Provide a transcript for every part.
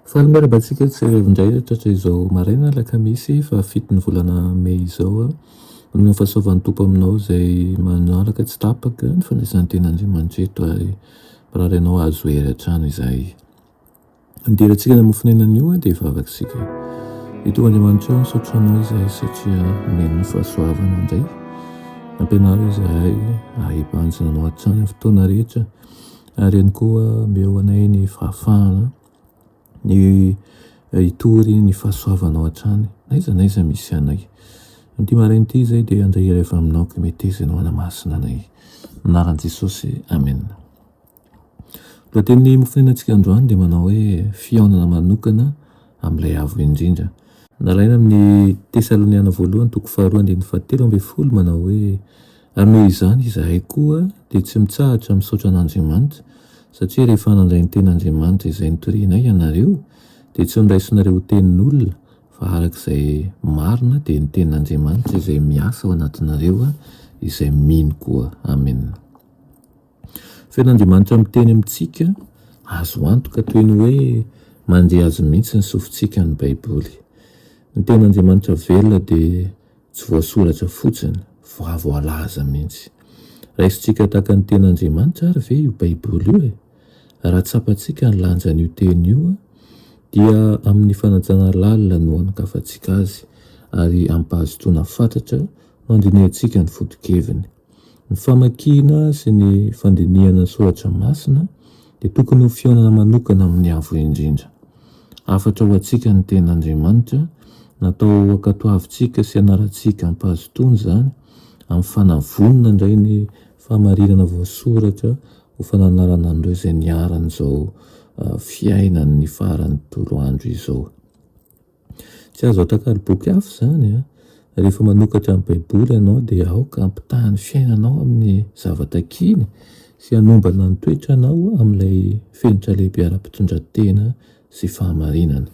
Fahalimerabantsika tsirevindray tratra izao maraina lakamisy fa fitony volana Mey izao no fahasoavan'ny tompo aminao izay manaraka tsy tapaka ny fandraisan'ny ten'Andriamanitra eto ary raha ianao azo hery hatrany izay ndirantsika ny mofonenan'io dia vavaksika ito Andriamanitra misaotra anao izay satria meno ny fahasoavana indray ampianaro izahay hibanjina anao hatrany amin'ny fotoana rehetra ary ihany koa meo anay ny fahafahana ny hitory ny fahasoavanao hatrany naiza misy anay nity maraina ity izay dia andray iray avy aminao ka metezinao anamasina anay anaran'i Jesosy amen. Lohatenin'ny mofonenantsika androany dia manao hoe fihaonana manokana amin'ilay avo indrindra. Nalaina amin'ny Tesaloniana voalohany toko 2:7 manao hoe ary noho izany izahay koa dia tsy mitsahatra misaotra an'Andriamanitra satria rehefa nandray ny ten'Andriamanitra izay nitorianay ianareo dia tsy niraisinareo ho tenin'olona fa arak'izay marina dia ny ten'Andriamanitra izay miasa ao anatinareo izay mino koa. Amen. Feon'Andriamanitra miteny amintsika azo antoka toy ny hoe mandeha azy mihitsy ny sofintsika ny Baiboly. Ny ten'Andriamanitra velona dia tsy voasoratra fotsiny fa voalaza mihitsy. Raisintsika tahaka ny ten'Andriamanitra ary ve io Baiboly io raha tsapantsika ny lanjan'io teny io dia amin'ny fanajana lalina no ankafantsika azy ary ampahazotoana fantatra no andinihantsika ny foto-keviny. Ny famakina sy ny fandinihana ny soratra masina dia tokony ho fihaonana manokana amin'ny avo indrindra. Afatra ho antsika ny ten'Andriamanitra, natao ankatoavintsika sy anarantsika ampahazotoana izany amin'ny fanavonina indray ny fahamarinana voasoratra ho fananarana an'ireo izay niaran'izao fiainan'ny faran'ny toroandro izao. Tsy azo atakalo boky hafa izany rehefa manokatra amin'ny Baiboly ianao dia aoka ampitahan'ny fiainanao amin'ny zava-takiny sy hanombana ny toetranao amin'ilay fenitra lehibe ara-pitondran-tena sy fahamarinana.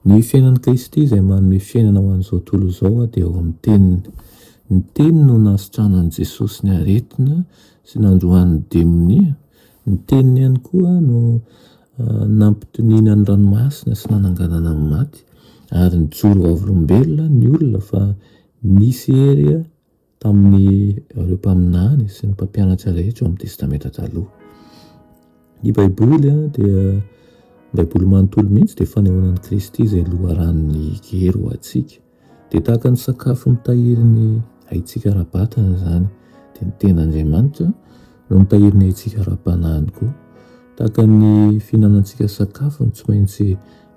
Ny fiainan'i Kristy izay manome fiainana ho an'izao tontolo izao dia ao amin'ny teniny. Ny teniny no nasitrahan'i Jesosy ny aretina sy nandroan'ny demonia. Ny teniny ihany koa no nampitoniana ny ranomasina sy nananganana ny maty ary nijoro vavolombelona ny olona fa nisy hery tamin'ny ireo mpaminany sy ny mpampianatra rehetra ao amin'ny testamenta taloha. Ny Baiboly dia Baiboly manontolo mihitsy dia fanehoanan'i Kristy izay loharan'ny hery ho antsika. Dia tahaka ny sakafo mitahiry ny haitsika ara-batana izany dia ny ten'Andriamanitra no mitahiry ny haitsika ara-panahiny koa. Tahaka ny fihinanantsika sakafo no tsy maintsy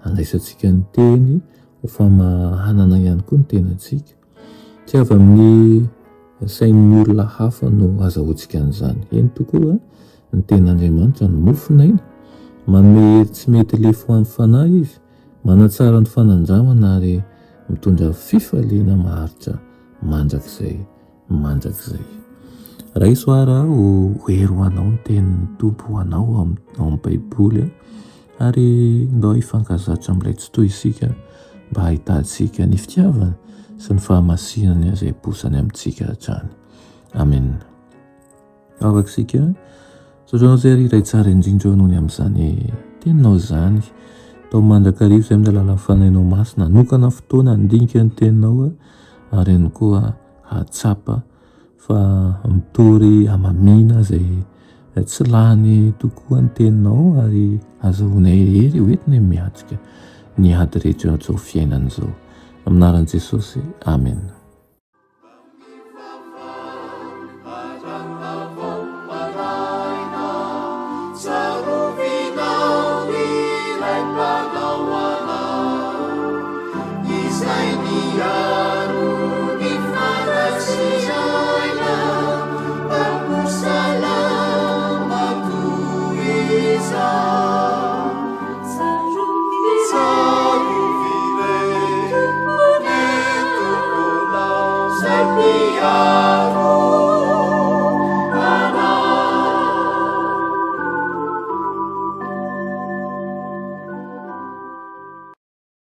andraisantsika ny teny ho famahanana ihany koa ny tenantsika. Tsy avy amin'ny sain'ny olona hafa no azahoantsika an'izany. Eny tokoa ny ten'Andriamanitra no mofinaina, manome tsy mety lefo amin'ny fanahy izy, manatsara ny fanandramana ary mitondra fifaliana maharitra mandrakizay. Raha isoara ho hery ho anao ny tenin'ny Tompo ho anao ao amin'ny Baiboly ary ndao hifankazatra amin'ilay tsy toy isika mba hahitantsika ny fitiavana sy ny fahamasinany izay posany amintsika hatrany. Amen. Avaksika saotranao izay ary iray tsara indrindra eo noho ny amin'izany teninao izany. Tao mandrakarivo izay amin'ny alalan'ny fanahinao masina, hanokana fotoana handinika ny teninao ary ihany koa hatsapa fa mitory hamamina izay tsy lany tokoa ny teninao ary azahoanay hery hoentina miatrika ny ady rehetra izao fiainana izao. Amin'ny anaran'i Jesosy. Amen. Yeah.